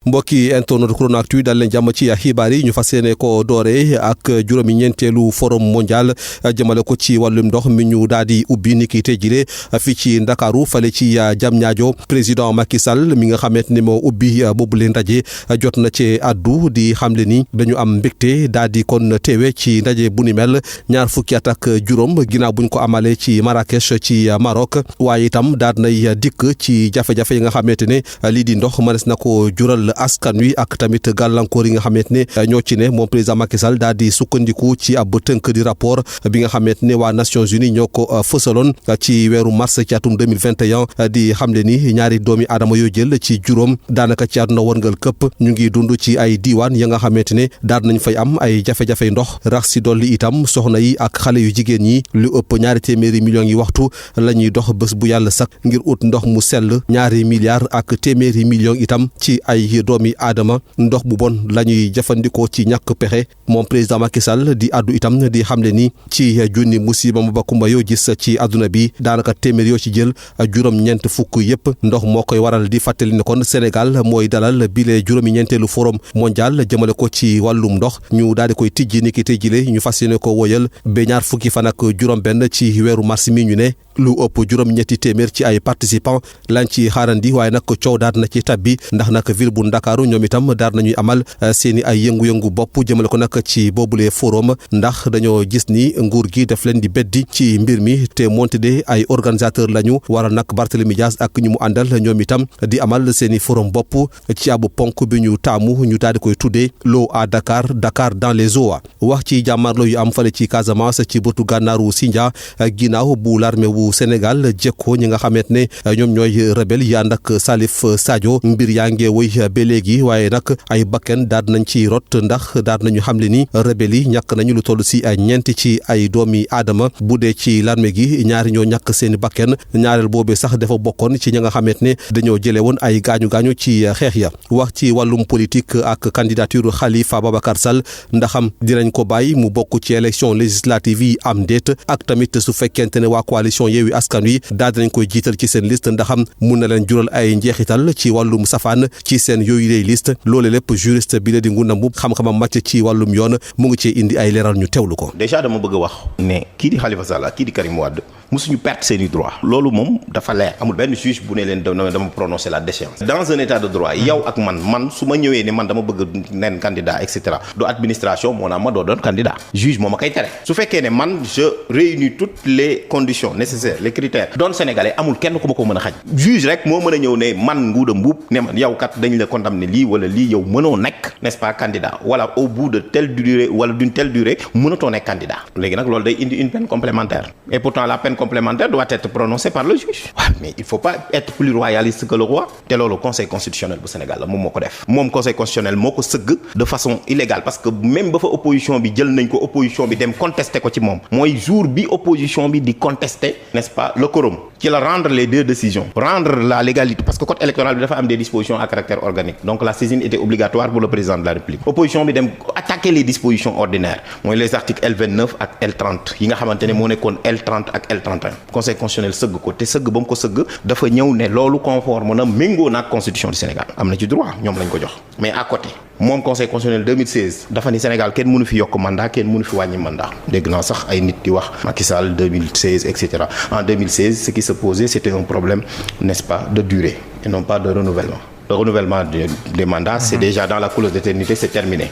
mbokki internet Chronoactu dal leen jàmm ci xibaar yi ñu fas yéene ko doore ak juróomi ñeenteelu forum mondial jëmale ko ci wàllum ndox mi ñu daal di ubbi ni ki tey jile fii ci Ndakaaru fale ci Diamniadio président Macky Sall mi nga xamante ni moo ubbi boobu leen ndaje jot na ci addu di xamle ni dañu am mbégte daal di kon teewe ci ndaje bu ni mel ñaar fukki at ak juróom ginnaaw buñ ko amalee ci Marrakech ci Maroc waaye itam daal nay dikk ci jafe-jafe yi nga xamante ne lii di ndox mënees na ko jural askan wi ak tamit gàllankoor yi nga xamante ne ñoo ci ne moom président Macky Sall daal di sukkandiku ci ab tënk di rapport bi nga xamante ne waa Nations Unies ñoo ko fësaloon ci weeru mars ci atum 2021 di xamle ni ñaari doomi aadama yoo jël ci juróom daanaka ci àdduna wërngal këpp ñu ngi dund ci ay diiwaan ya nga xamante ne daal nañ fay am ay jafe-jafe ndox rax si dolli itam soxna yi ak xale yu jigéen ñi lu ëpp 200 millions yi waxtu la ñuy dox bés bu yàlla sax ngir ut ndox mu sell 2 milliards ak 100 millions itam ci ay doomi aadama ndox bu bon la ñuy jëfandikoo ci ñàkk pexe moom président Macky Sall di addu itam di xamle ni ci junni musiba mu bakumba yoo gis ci àdduna bi daanaka téeméer yoo ci jël juróom-ñeent fukk yëpp ndox moo koy waral di fàttali ne kon Sénégal mooy dalal bile juróomi ñeenteelu forum mondial jëmale ko ci wàllum ndox ñu daal di koy tijji ni ki tey jile ñu fas yéene ko woyal ba ñaar fukki fan ak juróom-benn ci weeru mars mi ñu ne lu ëpp juróom-ñetti téeméer ci ay participants lañ ci xaarandi waaye nag coow daal na ci tabbi ndax nag ville bu Ndakaaru ñoom itam daal nañuy amal seeni ay yëngu-yëngu bopp jëmale ko nag ci boobule forum ndax dañoo gis ni nguur gi daf leen di beddi ci mbir mi te monte de ay organisateur lañu waral nag Barthélémy Dias ak ñu mu àndal ñoom itam di amal seeni forum bopp ci abu ponk bi ñu taamu ñu daal di koy tuddee l'eau à Dakar Dakar dans les eaux wax ci jàmmarlo yu am fale ci Casamance ci bëtu gànnaaru Sindia ginnaaw bu l'armée wu Sénégal jekko ñi nga xamante ne ñoom ñooy rebelle yi ànd ak Salif Sadio mbir yaa ngi woy ba léegi waaye nag ay bakken daal nañ ci rot ndax daal nañu xamle ni rebelle yi ñàkk nañu lu toll si ay ñeent ci ay doomi aadama bu dee ci l'armée gi ñaari ñoo ñàkk seen bakken ñaareel boobee sax dafa bokkoon ci ñi nga xamante ne dañoo jëlee woon ay gaañu-gaañu ci xeex ya wax ci wàllum politique ak candidature Khalifa Babacar Sall ndaxam dinañ ko bàyyi mu bokk ci élection législative yi am déet ak tamit su fekkente ne waa coalition Yewwi Askan Wi daal dinañ koy jiital ci seen liste ndaxam mun na leen jural ay njeexital ci wàllum safaan ci seen yooyu lay liste loole lépp juriste bi la di Ngounda Mboup xam-xamam màcc ci wàllum yoon mu ngi ci indi ay leeral ñu teewlu ko. déjà dama bëgg a wax ne kii di Khalifa Sall kii di Karim Wade musuñu perte seeni droit loolu moom dafa leer amul benn juge bu ne leen dama prononcer la déchéance dans un état de droit yow ak man su ma ñëwee ne man dama bëgg nen candidat et cetera du administration moo naa ma doo doon candidat juge moo ma koy tere su fekkee ne man je réunis toutes les conditions nécessaires les critères doon sénégalais amul kenn ku ma ko mën a xaj juge rek moo mën a ñëw ne man Ngounda Mboup ne man yow kat dañ la condamné lii wala lii yow mënoo nekk n'est-ce pas candidat wala au bout de telle durée wala d'une telle durée mënatoo nekk candidat léegi nag loolu day indi une peine complémentaire et pourtant la peine complémentaire doit être prononcée par le juge waaw mais il faut pas être plus royaliste que le roi te loolu conseil constitutionnel bu Sénégal la moom moo ko def moom conseil constitutionnel moo ko sëgg de façon illégale parce que même ba fa opposition bi jël nañ ko opposition bi dem contester ko ci moom mooy jour bi opposition bi di contester n'est-ce pas le quorum ci la rendre les deux décisions rendre la légalité parce que code électoral bi dafa am des dispositions à caractère organique donc la saisine était obligatoire pour le président de la République opposition bi dem attaquer les dispositions ordinaires mooy les articles L29 ak L30 yi nga xamante ne moo nekkoon L30 ak L31 conseil constitutionnel sëgg ko te sëgg ba mu ko sëgg dafa ñëw ne loolu conforme na méngoo naag constitution du Sénégal am na ci droit ñoom lañ ko jox mais à côté moom conseil constitutionnel 2016 dafa ni Sénégal kenn mënu fi yokk mandat kenn mënu fi wàññi mandat dégg naa sax ay nit di wax Macky Sall 2016 et cetera en 2016 ce qui se posait c'était un problème n'est-ce pas de durée et non pas de renouvellement. Le renouvellement des mandats c'est déjà dans la clause d'éternité c'est terminé.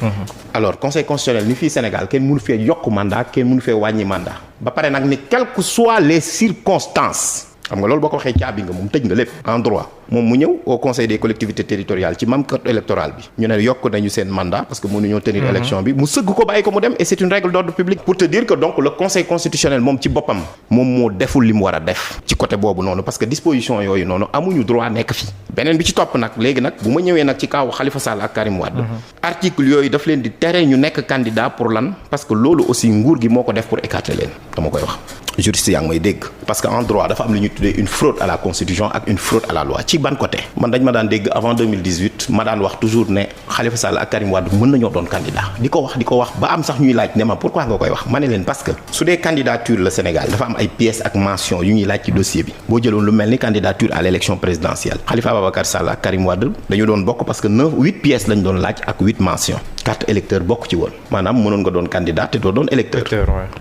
Alors conseil constitutionnel ni fii Sénégal kenn mënu fee yokk mandat kenn mënu fee wàññi mandat ba pare nag ni quelles que soient les circonstances xam nga loolu boo ko waxee caabi nga moom tëj nga lépp en droit moom mu ñëw au conseil des collectivités territoriales ci même code électoral bi ñu ne yokk nañu seen mandat parce que mënuñoo tenir élection bi mu sëgg ko bàyyi ko mu dem et c'est une règle d'ordre public pour te dire que donc le conseil constitutionnel moom ci boppam moom moo deful li mu war a def ci côté boobu noonu parce que disposition yooyu noonu amuñu droit nekk fi beneen bi ci topp nag léegi nag bu ma ñëwee nag ci kaw Khalifa Sall ak Karim Wade article yooyu daf leen di tere ñu nekk candidat pour lan parce que loolu aussi nguur gi moo ko def pour écarter leen dama koy wax juriste yaa ngi may dégg parce que en droit dafa am lu ñuy tuddee une fraude à la constitution ak une fraude à la loi ci ban côté man dañ ma daan dégg avant 2018 ma daan wax toujours ne Khalifa Sall ak Karim Wade mën nañoo doon candidat di ko wax ba am sax ñuy laaj ne ma pourquoi nga koy wax ma ne leen parce que su dee candidature le Sénégal dafa am ay pièces ak mention yu ñuy laaj ci dossier bi boo jëloon lu mel ni candidature à l'élection présidentielle Khalifa Ababacar Sall ak Karim Wade dañu doon bokk parce que 8 pièces lañ doon laaj ak 8 mentions carte électeur bokk ci woon maanaam mënoon nga doon candidat te doo doon électeur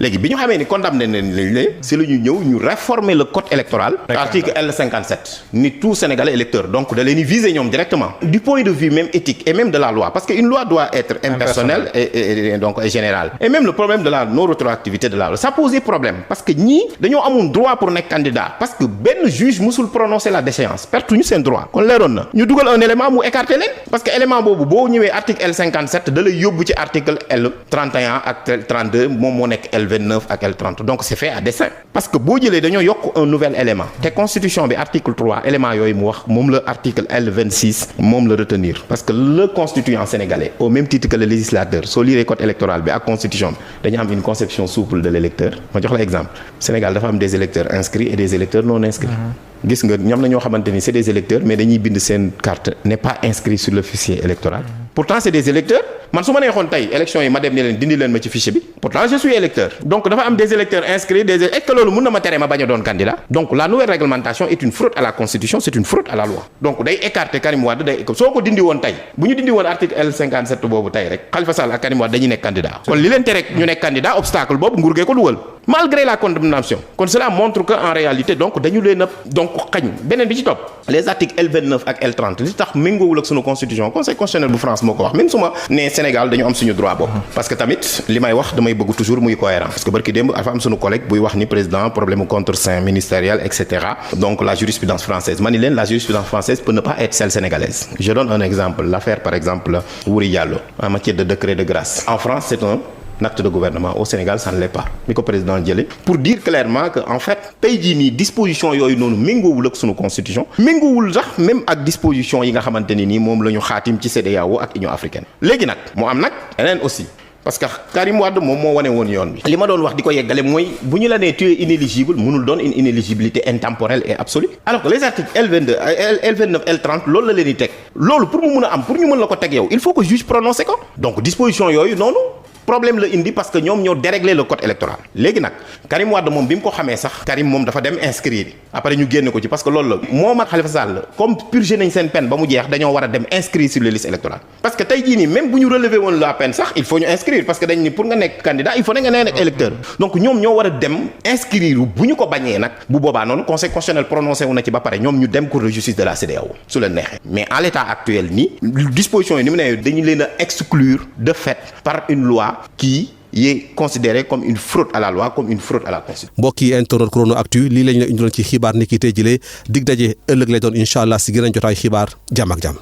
léegi bi ñu xamee ni condamné nañ leen si la ñu ñëw ñu réformer le code électoral article L57 ni tout Sénégalais électeur donc da leen di viser ñoom directement du point de vue même éthique et même de la loi parce que une loi doit être impersonnelle et donc générale et même le problème de la non rétroactivité de la loi ça posait problème parce que ñii dañoo amoon droit pour nekk candidat parce que benn juge musul prononcer la déchéance pertuñu seen droit kon leeroon na ñu dugal un élément mu écarter leen parce que élément boobu boo ñëwee article L57 da lay yóbbu ci article L31 ak L32 moom moo nekk L29 ak L30 donc c'est fait à dessein parce que boo jëlee dañoo yokk un nouvel élément te constitution bi article 3 élément yooyu mu wax moom la article L26 moom la retenir parce que le constituant sénégalais au même titre que le législateur soo liree code électoral bi ak constitution bi dañu am une conception souple de l'électeur ma jox la exemple Sénégal dafa am des électeurs inscrits et des électeurs non inscrits gis nga ñoom la ñoo xamante ni c'est des électeurs mais dañuy bind seen carte n'est pas inscrit sur le fichier électoral pourtant c'est des électeurs man su ma neexoon tey élection yi ma dem ne leen dindi leen ma ci fichier bi pourtant je suis électeur donc dafa am des électeurs inscrits est-ce que loolu mën na ma tere ma bañ a doon candidat donc la nouvelle réglementation est une fraude à la constitution c'est une fraude à la loi donc day écarter Karim Wade soo ko dindi woon tey bu ñu dindi woon article L57 boobu tey rek Khalifa Sall ak Karim Wade dañuy nekk candidat kon li leen tere ñu nekk candidat obstacle boobu nguur gee ko dugal malgré la condamnation kon cela montre que en réalité donc dañu leen a donc xañ beneen bi ci topp les articles L29 ak L30 li tax méngoowul ak sunu constitution conseil constitutionnel bu France moo ko wax même su ma nee Sénégal dañu am suñu droit boobu parce que tamit li may wax damay bëgg toujours muy cohérent parce que barki démb dafa am sunu collègue buy wax ni président problème contre-saint ministériel etc. donc la jurisprudence française ma ni leen la jurisprudence française peut ne pas être celle sénégalaise je donne un exemple l'affaire par exemple Wuri Diallo en matière de décret de grâce en France c'est un acte de gouvernement au Sénégal ça ne l'est pas mi ko président jëlee pour dire clairement que en fait tey jii nii disposition yooyu noonu méngoowul ak sunu constitution méngoowul sax même ak disposition yi nga xamante ni nii moom la ñu xaatim ci CEDEAO ak Union africaine léegi nag mu am nag yeneen aussi parce que Karim Wade moom moo wane woon yoon bi li ma doon wax di ko yeggale mooy bu ñu la nee tu es inéligible mënul doon une inéligibilité intemporelle et absolue alors que les articles L22 L29 L30 loolu la leen di teg loolu pour mu mën a am pour ñu mën la ko teg yow il faut que juge prononcé ko donc disposition yooyu noonu problème la indi parce que ñoom ñoo dérégler le code électoral léegi nag Karim Wade moom bi mu ko xamee sax Karim moom dafa dem inscrire après ñu génne ko ci parce que loolu la moom ak Khalifa Sall comme purgé nañ seen peine ba mu jeex dañoo war a dem inscrire sur les listes électorales parce que tey jii nii même bu ñu relever woon la peine sax il faut ñu inscrire parce que dañ ni pour nga nekk candidat il faut nga nekk électeur donc ñoom ñoo war a dem inscrire bu ñu ko bañee nag bu boobaa noonu conseil constitutionnel prononcé wu na ci ba pare ñoom ñu dem cour de justice de la CEDEAO su leen neexee mais en l'état actuel nii disposition yi ni mu ne dañu leen a exclure de fait par une loi qui est considéré comme une fraude à la loi comme une fraude à la constitution. mbokki internet Chrono Actu lii lañ la indiloon ci xibaar ni ki tey jëlee dig daje ëllëg lay doon incha allah si gën a jotaay xibaar jàmm ak jàmm.